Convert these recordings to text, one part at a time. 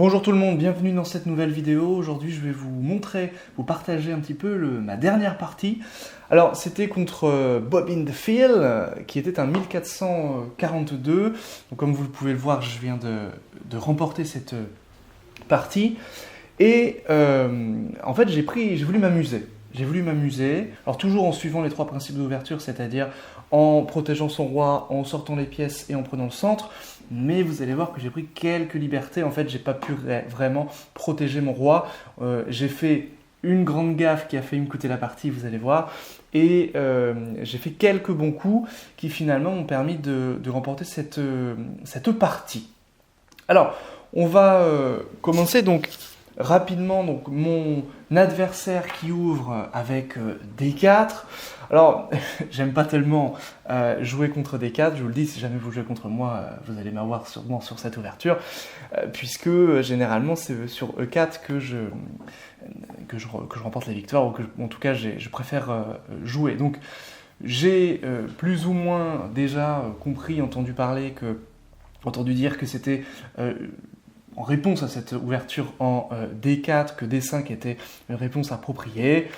Bonjour tout le monde, bienvenue dans cette nouvelle vidéo. Aujourd'hui je vais vous partager un petit peu ma dernière partie. Alors c'était contre Bob in the Field, qui était un 1442. Donc comme vous pouvez le voir, je viens de remporter cette partie. Et en fait j'ai voulu m'amuser. J'ai voulu m'amuser, alors toujours en suivant les trois principes d'ouverture, c'est-à-dire en protégeant son roi, en sortant les pièces et en prenant le centre. Mais vous allez voir que j'ai pris quelques libertés. En fait, j'ai pas pu vraiment protéger mon roi. J'ai fait une grande gaffe qui a failli me coûter la partie, vous allez voir. Et j'ai fait quelques bons coups qui finalement m'ont permis de remporter cette partie. Alors, on va commencer donc rapidement, donc mon adversaire qui ouvre avec D4. Alors, j'aime pas tellement jouer contre D4, je vous le dis, si jamais vous jouez contre moi, vous allez m'avoir sûrement sur cette ouverture, puisque généralement c'est sur E4 que je remporte la victoire, ou que, en tout cas, je préfère jouer. Donc, j'ai plus ou moins déjà entendu dire que c'était en réponse à cette ouverture en D4, que D5 était une réponse appropriée.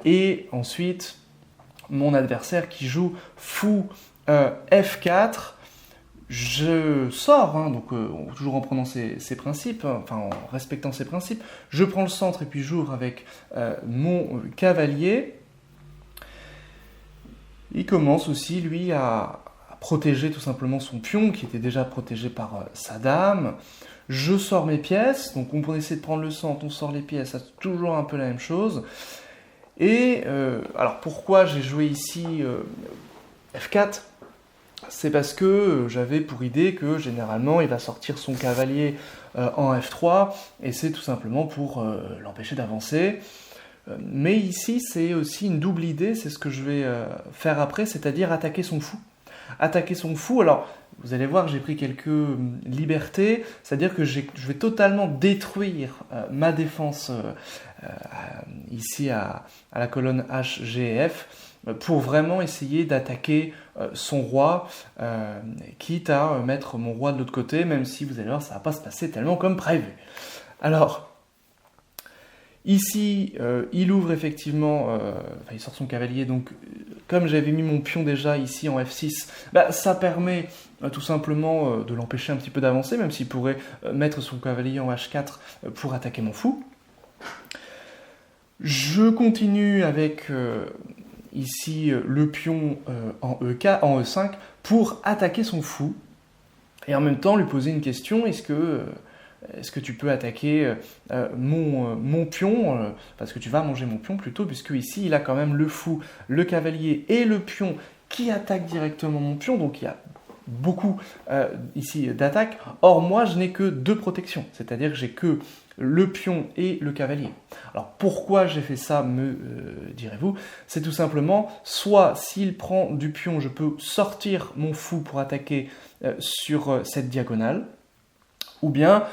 Et ensuite, mon adversaire qui joue fou F4, je sors, donc toujours en prenant ses principes, enfin en respectant ses principes, je prends le centre et puis j'ouvre avec mon cavalier. Il commence aussi, lui, à protéger tout simplement son pion, qui était déjà protégé par sa dame. Je sors mes pièces, donc on essaie de prendre le centre, on sort les pièces, c'est toujours un peu la même chose. Et alors pourquoi j'ai joué ici F4 ? C'est parce que j'avais pour idée que généralement il va sortir son cavalier en F3, et c'est tout simplement pour l'empêcher d'avancer. Mais ici c'est aussi une double idée, c'est ce que je vais faire après, c'est-à-dire attaquer son fou. Attaquer son fou, alors vous allez voir, j'ai pris quelques libertés, c'est-à-dire que je vais totalement détruire ma défense ici à la colonne H, G et F, pour vraiment essayer d'attaquer son roi, quitte à mettre mon roi de l'autre côté, même si vous allez voir, ça ne va pas se passer tellement comme prévu. Alors, ici, il ouvre effectivement, il sort son cavalier, donc comme j'avais mis mon pion déjà ici en F6, ça permet tout simplement de l'empêcher un petit peu d'avancer, même s'il pourrait mettre son cavalier en H4 pour attaquer mon fou. Je continue avec ici le pion en E5 pour attaquer son fou, et en même temps lui poser une question, est-ce que tu peux attaquer mon pion, parce que tu vas manger mon pion plutôt, puisque ici il a quand même le fou, le cavalier et le pion qui attaquent directement mon pion, donc il y a beaucoup ici d'attaques. Or moi je n'ai que deux protections, c'est-à-dire que j'ai que le pion et le cavalier. Alors pourquoi j'ai fait ça, me direz-vous? C'est tout simplement, soit s'il prend du pion, je peux sortir mon fou pour attaquer sur cette diagonale, ou bien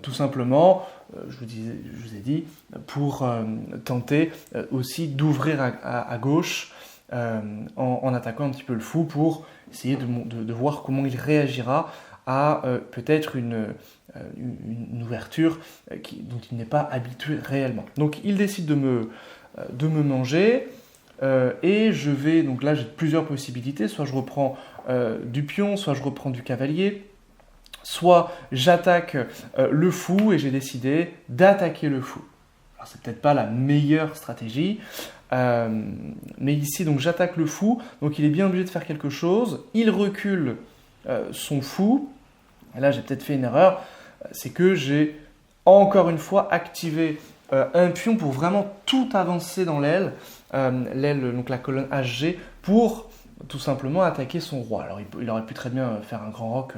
tout simplement, je vous ai dit, pour tenter aussi d'ouvrir à gauche en attaquant un petit peu le fou, pour essayer de voir comment il réagira à peut-être une ouverture dont il n'est pas habitué réellement. Donc il décide de me manger, et je vais, donc là j'ai plusieurs possibilités, soit je reprends du pion, soit je reprends du cavalier, soit j'attaque le fou, et j'ai décidé d'attaquer le fou. Alors c'est peut-être pas la meilleure stratégie, mais ici donc j'attaque le fou, donc il est bien obligé de faire quelque chose, il recule son fou, et là j'ai peut-être fait une erreur, c'est que j'ai encore une fois activé un pion pour vraiment tout avancer dans l'aile, donc la colonne HG, pour tout simplement attaquer son roi. Alors il aurait pu très bien faire un grand roc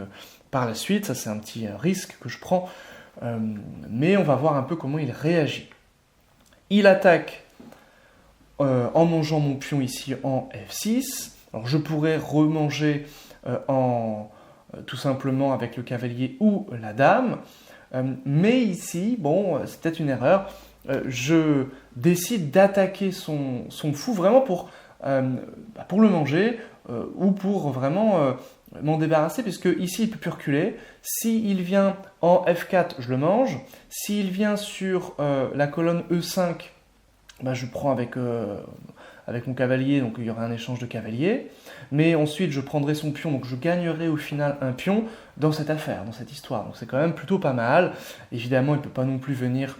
par la suite, ça c'est un petit risque que je prends, mais on va voir un peu comment il réagit. Il attaque en mangeant mon pion ici en F6, alors je pourrais remanger tout simplement avec le cavalier ou la dame, mais ici, bon, c'est peut-être une erreur, je décide d'attaquer son fou vraiment pour le manger, ou pour vraiment m'en débarrasser, puisque ici il peut plus reculer. S'il vient en F4, je le mange. S'il vient sur la colonne E5, bah, je prends avec mon cavalier, donc il y aura un échange de cavaliers. Mais ensuite, je prendrai son pion, donc je gagnerai au final un pion dans cette affaire, dans cette histoire. Donc c'est quand même plutôt pas mal. Évidemment, il ne peut pas non plus venir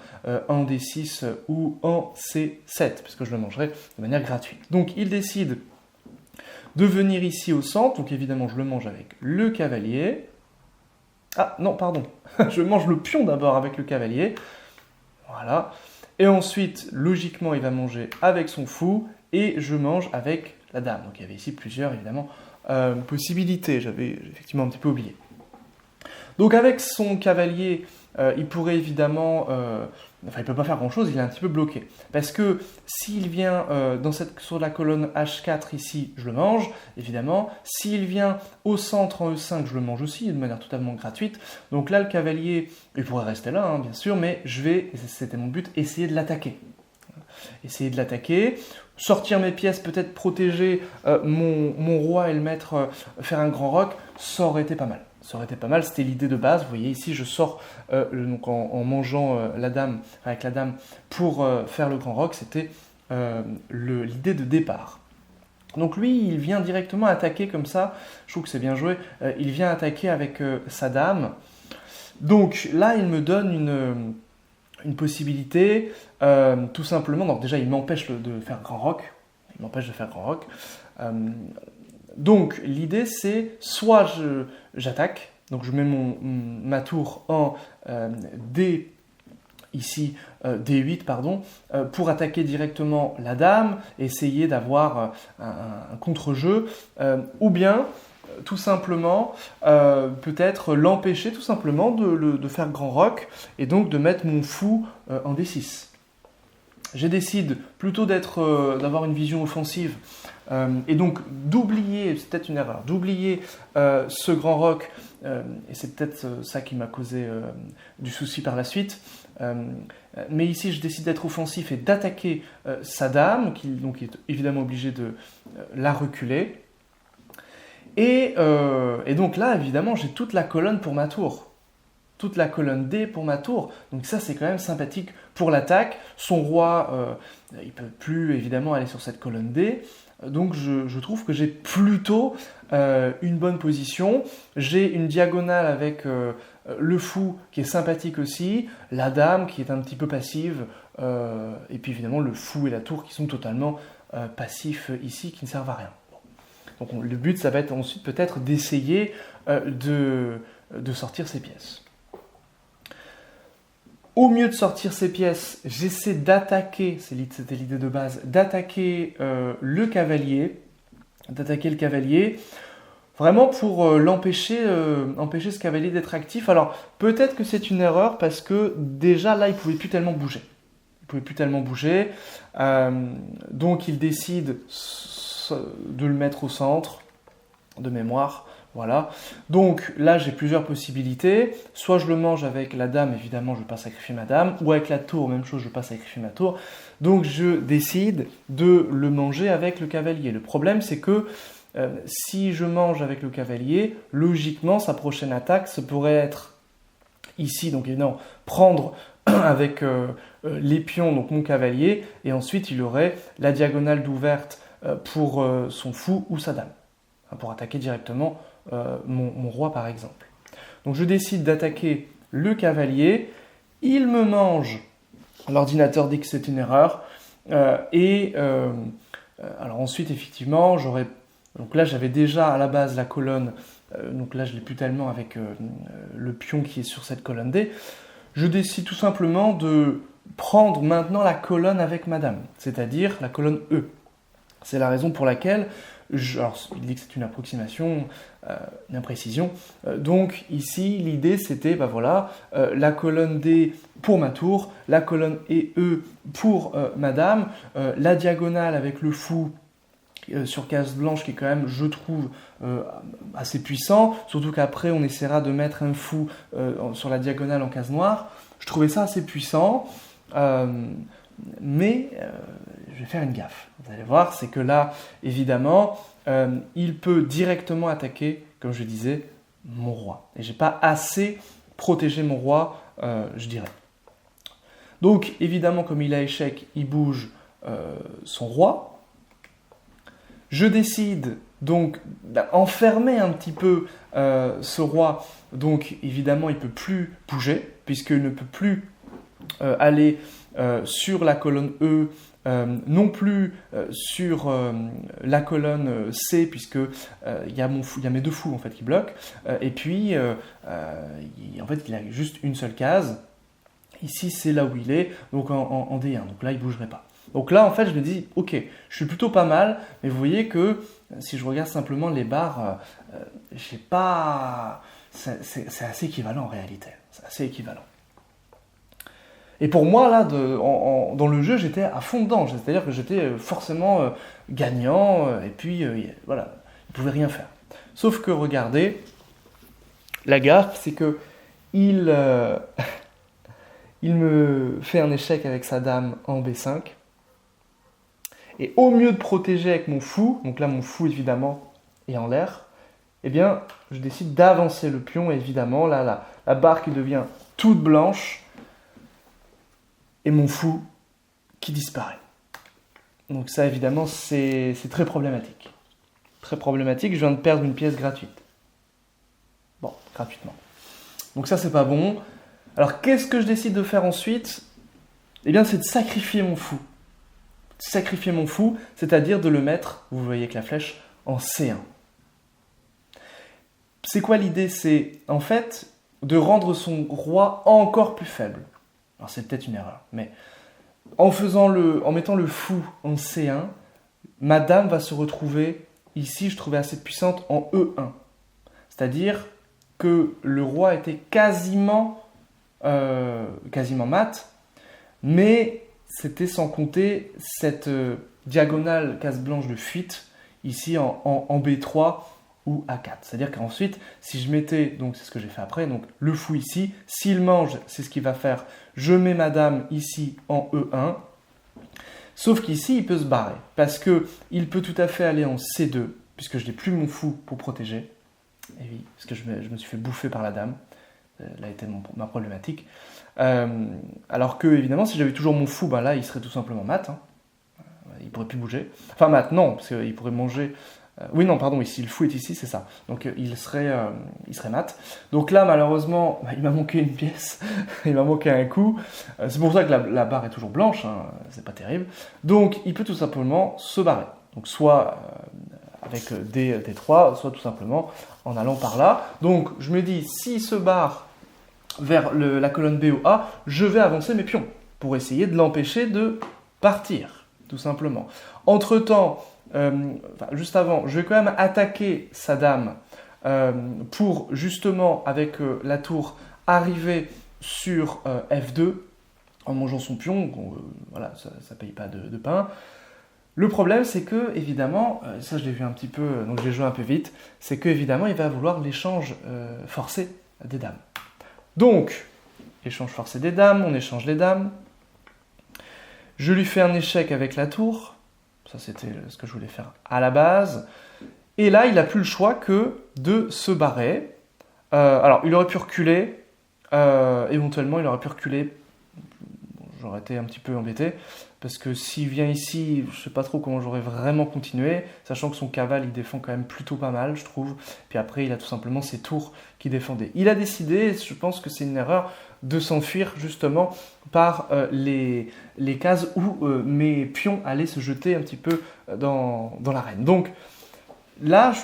en D6 ou en C7, puisque je le mangerai de manière gratuite. Donc il décide de venir ici au centre, donc évidemment je le mange avec le cavalier. Ah non, pardon, je mange le pion d'abord avec le cavalier. Voilà. Et ensuite, logiquement, il va manger avec son fou, et je mange avec la dame. Donc il y avait ici plusieurs, évidemment, possibilités. J'avais effectivement un petit peu oublié. Donc avec son cavalier, il pourrait évidemment... Enfin, il ne peut pas faire grand-chose, il est un petit peu bloqué. Parce que s'il vient sur la colonne H4 ici, je le mange, évidemment. S'il vient au centre en E5, je le mange aussi, de manière totalement gratuite. Donc là, le cavalier, il pourrait rester là, hein, bien sûr, mais je vais, et c'était mon but, essayer de l'attaquer. Essayer de l'attaquer, sortir mes pièces, peut-être protéger mon roi et le mettre faire un grand roc, ça aurait été pas mal. Ça aurait été pas mal, c'était l'idée de base. Vous voyez ici, je sors donc en mangeant la dame, avec la dame pour faire le grand roc, c'était l'idée de départ. Donc lui, il vient directement attaquer comme ça, je trouve que c'est bien joué, il vient attaquer avec sa dame. Donc là, il me donne une possibilité, tout simplement, donc déjà il m'empêche de faire grand roc, donc l'idée c'est soit j'attaque, donc je mets ma tour en D, ici D8 pardon, pour attaquer directement la dame, essayer d'avoir un contre-jeu, ou bien tout simplement peut-être l'empêcher tout simplement de faire grand roc et donc de mettre mon fou en D6. Je décide plutôt d'avoir une vision offensive et donc d'oublier, c'est peut-être une erreur, d'oublier ce grand roc, et c'est peut-être ça qui m'a causé du souci par la suite. Mais ici, je décide d'être offensif et d'attaquer sa dame, qui donc est évidemment obligé de la reculer. Et donc là, évidemment, j'ai toute la colonne pour ma tour. Toute la colonne D pour ma tour. Donc ça, c'est quand même sympathique pour l'attaque. Son roi, il ne peut plus, évidemment, aller sur cette colonne D. Donc je trouve que j'ai plutôt une bonne position. J'ai une diagonale avec le fou qui est sympathique aussi, la dame qui est un petit peu passive, et puis évidemment le fou et la tour qui sont totalement passifs ici, qui ne servent à rien. Donc le but, ça va être ensuite peut-être d'essayer de sortir ces pièces. Au mieux de sortir ces pièces, j'essaie d'attaquer, c'était l'idée de base, d'attaquer le cavalier, vraiment pour empêcher ce cavalier d'être actif. Alors peut-être que c'est une erreur parce que déjà là, il ne pouvait plus tellement bouger. Donc il décide de le mettre au centre, de mémoire, voilà. Donc là, j'ai plusieurs possibilités. Soit je le mange avec la dame, évidemment, je ne vais pas sacrifier ma dame, ou avec la tour, même chose, je ne vais pas sacrifier ma tour. Donc je décide de le manger avec le cavalier. Le problème, c'est que si je mange avec le cavalier, logiquement, sa prochaine attaque, ça pourrait être ici, donc évidemment, prendre avec les pions, donc mon cavalier, et ensuite il aurait la diagonale d'ouverte pour son fou ou sa dame, pour attaquer directement mon roi par exemple. Donc je décide d'attaquer le cavalier, il me mange, l'ordinateur dit que c'est une erreur, alors ensuite effectivement donc là j'avais déjà à la base la colonne, donc là je l'ai plus tellement avec le pion qui est sur cette colonne D, je décide tout simplement de prendre maintenant la colonne avec madame, c'est-à-dire la colonne E. C'est la raison pour laquelle, alors il dit que c'est une approximation, une imprécision, donc ici l'idée c'était, la colonne D pour ma tour, la colonne E pour madame, la diagonale avec le fou sur case blanche qui est quand même, je trouve, assez puissant, surtout qu'après on essaiera de mettre un fou sur la diagonale en case noire. Je trouvais ça assez puissant, mais je vais faire une gaffe. Vous allez voir, c'est que là, évidemment, il peut directement attaquer comme je disais, mon roi. Et j'ai pas assez protégé mon roi, je dirais. Donc, évidemment, comme il a échec, il bouge son roi. Je décide donc d'enfermer un petit peu ce roi. Donc, évidemment, il ne peut plus bouger, puisqu'il ne peut plus aller sur la colonne E, non plus sur la colonne C, puisque il y a mes deux fous en fait qui bloquent. Et puis, en fait, il a juste une seule case. Ici, c'est là où il est, donc en D1. Donc là, il ne bougerait pas. Donc là, en fait, je me dis, ok, je suis plutôt pas mal, mais vous voyez que si je regarde simplement les barres, j'ai pas... C'est assez équivalent en réalité. C'est assez équivalent. Et pour moi, là, dans le jeu, j'étais à fond dedans. C'est-à-dire que j'étais forcément gagnant, et puis voilà, il ne pouvait rien faire. Sauf que, regardez, la gaffe, c'est que il me fait un échec avec sa dame en B5. Et au mieux de protéger avec mon fou, donc là, mon fou, évidemment, est en l'air, eh bien, je décide d'avancer le pion, et évidemment, là, la barre qui devient toute blanche, et mon fou qui disparaît. Donc ça, évidemment, c'est très problématique. Très problématique, je viens de perdre une pièce gratuite. Bon, gratuitement. Donc ça, c'est pas bon. Alors, qu'est-ce que je décide de faire ensuite ? Eh bien, c'est de sacrifier mon fou. Sacrifier mon fou, c'est-à-dire de le mettre, vous voyez avec la flèche, en C1. C'est quoi l'idée ? C'est, en fait, de rendre son roi encore plus faible. Alors c'est peut-être une erreur, mais en mettant le fou en C1, ma dame va se retrouver, ici je trouvais assez puissante, en E1. C'est-à-dire que le roi était quasiment mat, mais c'était sans compter cette diagonale case blanche de fuite, ici en B3 ou A4. C'est-à-dire qu'ensuite, si je mettais, donc c'est ce que j'ai fait après, donc le fou ici, s'il mange, c'est ce qu'il va faire, je mets ma dame ici en E1, sauf qu'ici, il peut se barrer, parce qu'il peut tout à fait aller en C2, puisque je n'ai plus mon fou pour protéger, et oui, parce que je me suis fait bouffer par la dame, là était ma problématique. Alors que, évidemment, si j'avais toujours mon fou, ben là, il serait tout simplement mat. Hein. Il pourrait plus bouger. Enfin, mat, non, parce qu'il pourrait manger... oui, non, pardon, ici, le fou est ici, c'est ça. Donc, il serait mat. Donc là, malheureusement, il m'a manqué une pièce. Il m'a manqué un coup. C'est pour ça que la barre est toujours blanche. Hein. C'est pas terrible. Donc, il peut tout simplement se barrer. Donc, soit avec D3, soit tout simplement en allant par là. Donc, je me dis, s'il se barre vers la colonne B ou A, je vais avancer mes pions pour essayer de l'empêcher de partir, tout simplement. Entre-temps, juste avant, je vais quand même attaquer sa dame pour justement, avec la tour, arriver sur F2 en mangeant son pion. Voilà, ça ne paye pas de pain. Le problème, c'est que, évidemment, ça je l'ai vu un petit peu, donc j'ai joué un peu vite, c'est qu'évidemment, il va vouloir l'échange forcé des dames. Donc, échange forcé des dames, on échange les dames. Je lui fais un échec avec la tour. Ça, c'était ce que je voulais faire à la base. Et là, il n'a plus le choix que de se barrer. Alors, il aurait pu reculer. Éventuellement, il aurait pu reculer. J'aurais été un petit peu embêté. Parce que s'il vient ici, je ne sais pas trop comment j'aurais vraiment continué, sachant que son cavale, il défend quand même plutôt pas mal, je trouve. Puis après, il a tout simplement ses tours qui défendaient. Il a décidé, je pense que c'est une erreur, de s'enfuir justement par les cases où mes pions allaient se jeter un petit peu dans l'arène. Donc là, je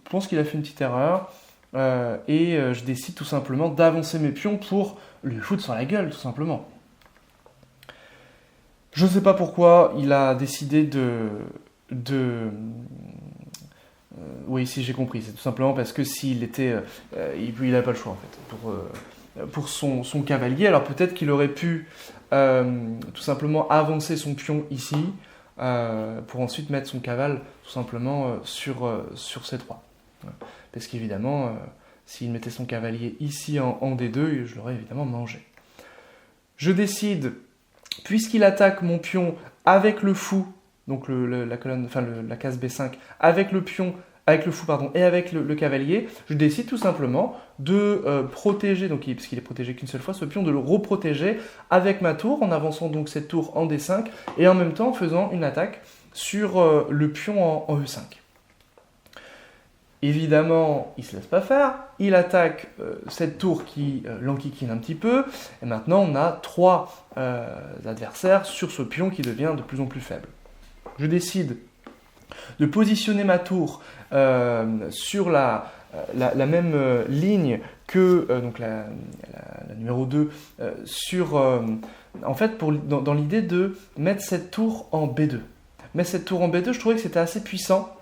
pense qu'il a fait une petite erreur. Et je décide tout simplement d'avancer mes pions pour lui foutre sur la gueule, tout simplement. Je ne sais pas pourquoi il a décidé oui, si j'ai compris, c'est tout simplement parce que s'il était... il n'avait pas le choix, en fait, pour son cavalier. Alors peut-être qu'il aurait pu tout simplement avancer son pion ici, pour ensuite mettre son cavale tout simplement sur C3. Parce qu'évidemment, s'il mettait son cavalier ici en D2, je l'aurais évidemment mangé. Je décide... Puisqu'il attaque mon pion avec le fou, donc la colonne, enfin la case B5, avec le pion avec le fou pardon, et avec le cavalier, je décide tout simplement de protéger, donc, parce qu'il est protégé qu'une seule fois, ce pion, de le reprotéger avec ma tour, en avançant donc cette tour en D5, et en même temps en faisant une attaque sur le pion en E5. Évidemment, il ne se laisse pas faire, il attaque cette tour qui l'enquiquine un petit peu, et maintenant on a 3 adversaires sur ce pion qui devient de plus en plus faible. Je décide de positionner ma tour sur la même ligne que donc la numéro 2, en fait dans l'idée de mettre cette tour en B2. Mais cette tour en B2, je trouvais que c'était assez puissant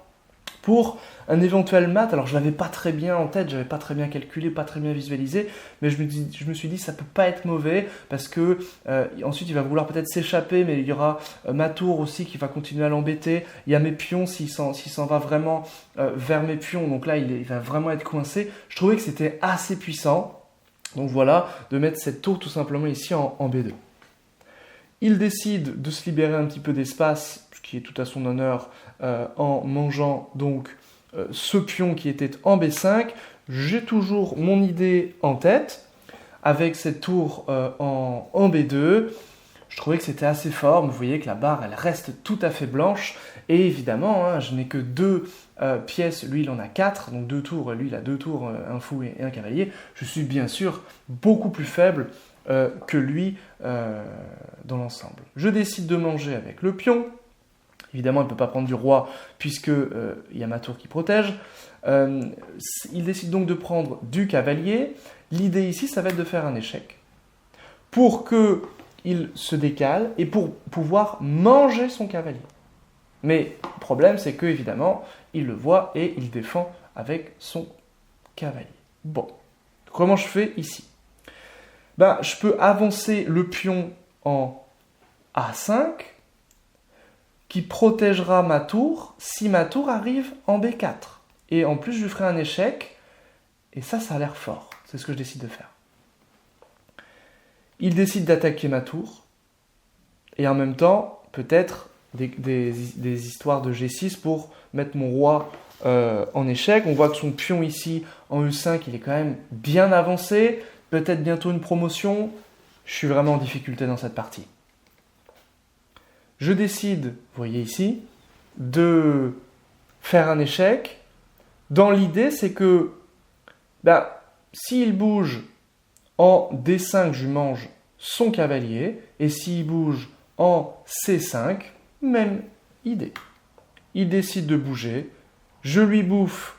pour un éventuel mat. Alors je ne l'avais pas très bien en tête, je n'avais pas très bien calculé, pas très bien visualisé, mais je me suis dit ça ne peut pas être mauvais, parce que ensuite il va vouloir peut-être s'échapper, mais il y aura ma tour aussi qui va continuer à l'embêter, il y a mes pions, s'il s'en va vraiment vers mes pions, donc là il va vraiment être coincé. Je trouvais que c'était assez puissant, donc voilà, de mettre cette tour tout simplement ici en B2. Il décide de se libérer un petit peu d'espace, ce qui est tout à son honneur, en mangeant donc ce pion qui était en B5. J'ai toujours mon idée en tête, avec cette tour en B2. Je trouvais que c'était assez fort, mais vous voyez que la barre elle reste tout à fait blanche, et évidemment hein, je n'ai que 2 pièces, lui il en a 4, donc 2 tours, lui il a 2 tours, un fou et un cavalier. Je suis bien sûr beaucoup plus faible que lui dans l'ensemble. Je décide de manger avec le pion. Évidemment, il ne peut pas prendre du roi puisque il y a ma tour qui protège. Il décide donc de prendre du cavalier. L'idée ici, ça va être de faire un échec pour qu'il se décale et pour pouvoir manger son cavalier. Mais le problème, c'est que évidemment, il le voit et il défend avec son cavalier. Bon, comment je fais ici ? Je peux avancer le pion en A5 qui protégera ma tour si ma tour arrive en B4. Et en plus, je lui ferai un échec, et ça a l'air fort. C'est ce que je décide de faire. Il décide d'attaquer ma tour, et en même temps, peut-être des histoires de G6 pour mettre mon roi en échec. On voit que son pion ici, en E5, il est quand même bien avancé. Peut-être bientôt une promotion. Je suis vraiment en difficulté dans cette partie. Je décide, vous voyez ici, de faire un échec. Dans l'idée, c'est que s'il bouge en D5, je lui mange son cavalier. Et s'il bouge en C5, même idée. Il décide de bouger. Je lui bouffe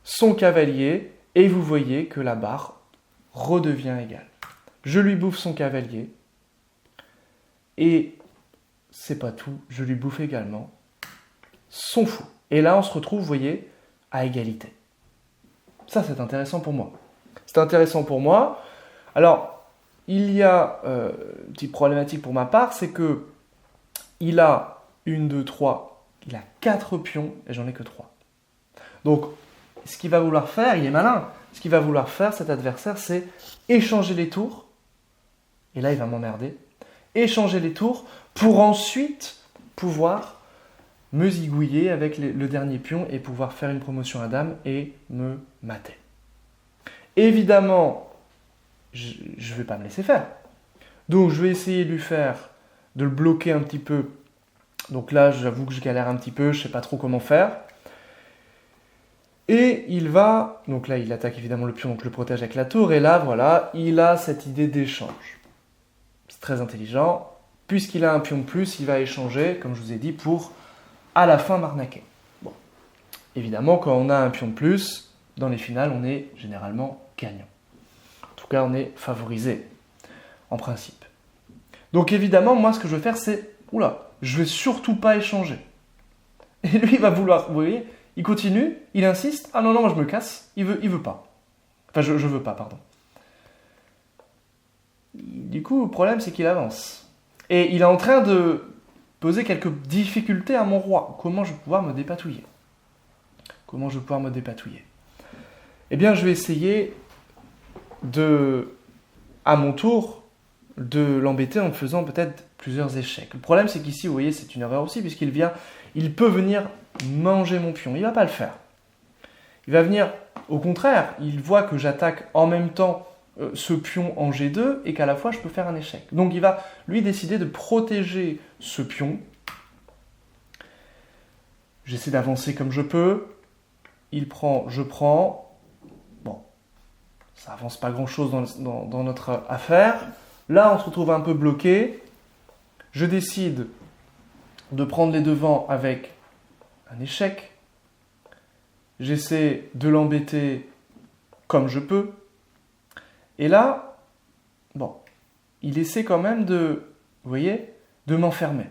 son cavalier. Et vous voyez que la barre redevient égale. Je lui bouffe son cavalier. Et c'est pas tout, je lui bouffe également son fou. Et là, on se retrouve, vous voyez, à égalité. Ça, c'est intéressant pour moi. C'est intéressant pour moi. Alors, il y a une petite problématique pour ma part, c'est que il a 1, 2, 3, il a 4 pions et j'en ai que 3. Donc, ce qu'il va vouloir faire, il est malin. Ce qu'il va vouloir faire, cet adversaire, c'est échanger les tours. Et là, il va m'emmerder. Échanger les tours pour ensuite pouvoir me zigouiller avec le dernier pion et pouvoir faire une promotion à dame et me mater. Évidemment, je ne vais pas me laisser faire. Donc, je vais essayer de le bloquer un petit peu. Donc là, j'avoue que je galère un petit peu, je ne sais pas trop comment faire. Et donc là, il attaque évidemment le pion, donc je le protège avec la tour. Et là, voilà, il a cette idée d'échange. C'est très intelligent. Puisqu'il a un pion de plus, il va échanger, comme je vous ai dit, pour à la fin m'arnaquer. Bon. Évidemment, quand on a un pion de plus, dans les finales, on est généralement gagnant. En tout cas, on est favorisé, en principe. Donc évidemment, moi, ce que je vais faire, c'est... je vais surtout pas échanger. Et lui, il va vouloir... Vous voyez, il continue, il insiste. Ah non, moi, je me casse. Il veut pas. Enfin, je veux pas, pardon. Du coup, le problème, c'est qu'il avance. Et il est en train de poser quelques difficultés à mon roi. Comment je vais pouvoir me dépatouiller ? Eh bien, je vais essayer à mon tour, de l'embêter en faisant peut-être plusieurs échecs. Le problème, c'est qu'ici, vous voyez, c'est une erreur aussi, puisqu'il peut venir manger mon pion. Il ne va pas le faire. Il va venir, au contraire, il voit que j'attaque en même temps ce pion en G2 et qu'à la fois je peux faire un échec. Donc il va lui décider de protéger ce pion. J'essaie d'avancer comme je peux. Il prend, je prends. Bon, ça avance pas grand-chose dans notre affaire. Là, on se retrouve un peu bloqué. Je décide de prendre les devants avec un échec. J'essaie de l'embêter comme je peux. Et là, bon, il essaie quand même de, vous voyez, de m'enfermer.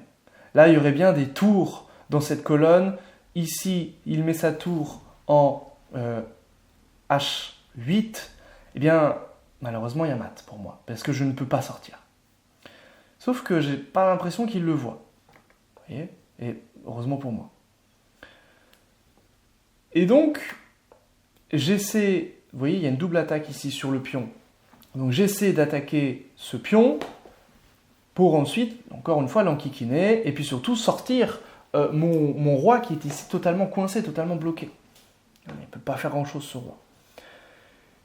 Là, il y aurait bien des tours dans cette colonne. Ici, il met sa tour en H8. Eh bien, malheureusement, il y a mat pour moi, parce que je ne peux pas sortir. Sauf que j'ai pas l'impression qu'il le voit. Vous voyez ? Et heureusement pour moi. Et donc, j'essaie, vous voyez, il y a une double attaque ici sur le pion. Donc j'essaie d'attaquer ce pion pour ensuite, encore une fois, l'enquiquiner et puis surtout sortir mon roi qui est ici totalement coincé, totalement bloqué. Il ne peut pas faire grand-chose ce roi.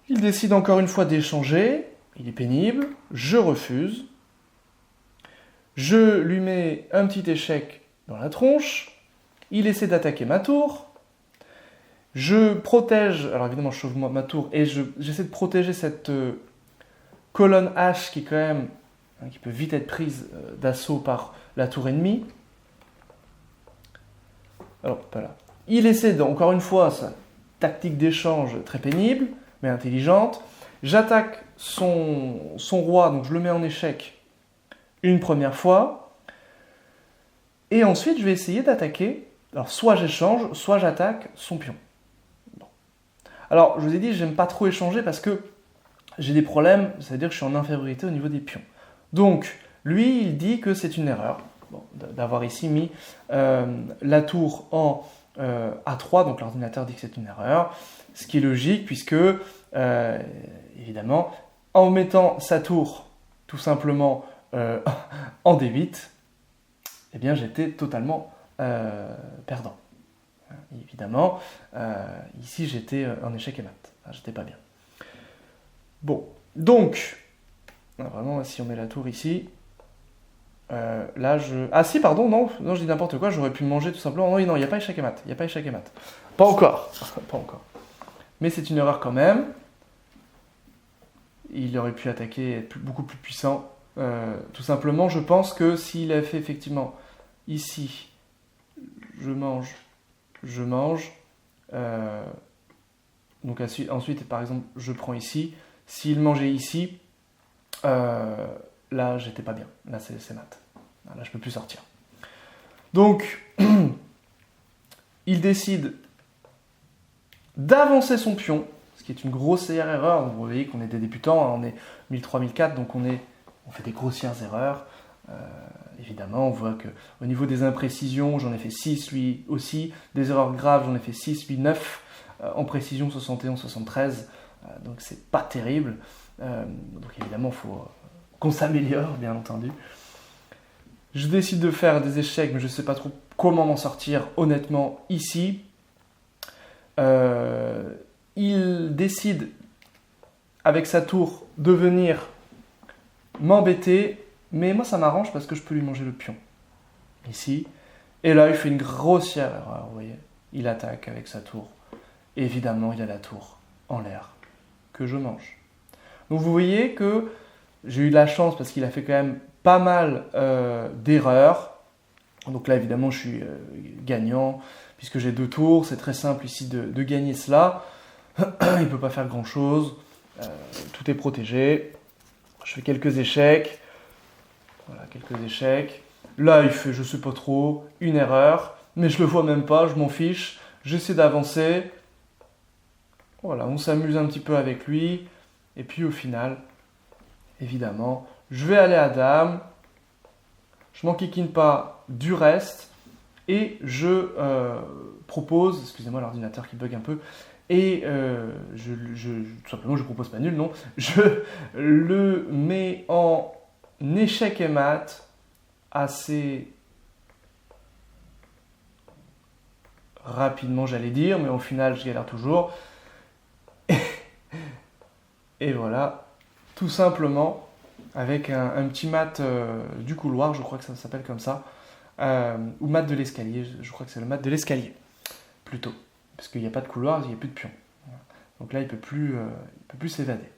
Il décide encore une fois d'échanger. Il est pénible. Je refuse. Je lui mets un petit échec dans la tronche. Il essaie d'attaquer ma tour. Je protège, alors évidemment je sauve ma tour, et j'essaie de protéger cette colonne H qui quand même, qui peut vite être prise d'assaut par la tour ennemie. Alors, voilà. Il essaie, encore une fois, sa tactique d'échange très pénible, mais intelligente. J'attaque son roi, donc je le mets en échec une première fois. Et ensuite, je vais essayer d'attaquer. Alors, soit j'échange, soit j'attaque son pion. Bon. Alors, je vous ai dit, j'aime pas trop échanger parce que j'ai des problèmes, c'est-à-dire que je suis en infériorité au niveau des pions. Donc, lui, il dit que c'est une erreur d'avoir ici mis la tour en A3, donc l'ordinateur dit que c'est une erreur, ce qui est logique puisque, évidemment, en mettant sa tour tout simplement en D8, eh bien j'étais totalement perdant. Évidemment, ici j'étais en échec et mat, j'étais pas bien. Bon, donc, vraiment, si on met la tour ici, là je... Ah si, pardon, non, je dis n'importe quoi, j'aurais pu manger tout simplement. Non, il n'y a pas échec et mat, Pas encore, pas encore. Mais c'est une erreur quand même. Il aurait pu attaquer, être beaucoup plus puissant. Tout simplement, je pense que s'il avait fait effectivement ici, je mange. Donc ensuite, par exemple, je prends ici. S'il mangeait ici, là, j'étais pas bien. Là, c'est mat. Là, je peux plus sortir. Donc, il décide d'avancer son pion, ce qui est une grossière erreur. Vous voyez qu'on est des débutants, hein, on est 1003, 1004, donc on fait des grossières erreurs. Évidemment, on voit qu'au niveau des imprécisions, j'en ai fait 6, lui aussi. Des erreurs graves, j'en ai fait 6, lui 9. En précision, 71, 73. Donc c'est pas terrible. Donc évidemment, il faut qu'on s'améliore, bien entendu. Je décide de faire des échecs, mais je ne sais pas trop comment m'en sortir, honnêtement, ici. Il décide, avec sa tour, de venir m'embêter, mais moi ça m'arrange parce que je peux lui manger le pion. Ici. Et là, il fait une grossière erreur, vous voyez. Il attaque avec sa tour. Et évidemment, il a la tour en l'air que je mange. Donc vous voyez que j'ai eu de la chance parce qu'il a fait quand même pas mal d'erreurs. Donc là, évidemment, je suis gagnant puisque j'ai 2 tours. C'est très simple ici de gagner cela. Il ne peut pas faire grand-chose. Tout est protégé. Je fais quelques échecs. Voilà, quelques échecs. Là, il fait, je ne sais pas trop, une erreur. Mais je ne le vois même pas, je m'en fiche. J'essaie d'avancer. Voilà, on s'amuse un petit peu avec lui. Et puis au final, évidemment, je vais aller à dame. Je m'enquiquine pas du reste. Et je propose, excusez-moi l'ordinateur qui bug un peu, et tout simplement je propose pas nul, non. Je le mets en échec et mat assez rapidement, j'allais dire, mais au final, je galère toujours. Et voilà, tout simplement, avec un petit mat du couloir, je crois que ça s'appelle comme ça, ou mat de l'escalier, je crois que c'est le mat de l'escalier, plutôt. Parce qu'il n'y a pas de couloir, il n'y a plus de pion. Donc là, il ne peut plus s'évader.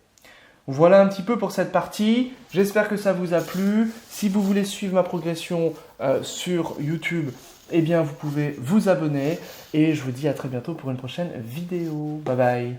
Voilà un petit peu pour cette partie. J'espère que ça vous a plu. Si vous voulez suivre ma progression sur YouTube, eh bien, vous pouvez vous abonner. Et je vous dis à très bientôt pour une prochaine vidéo. Bye bye.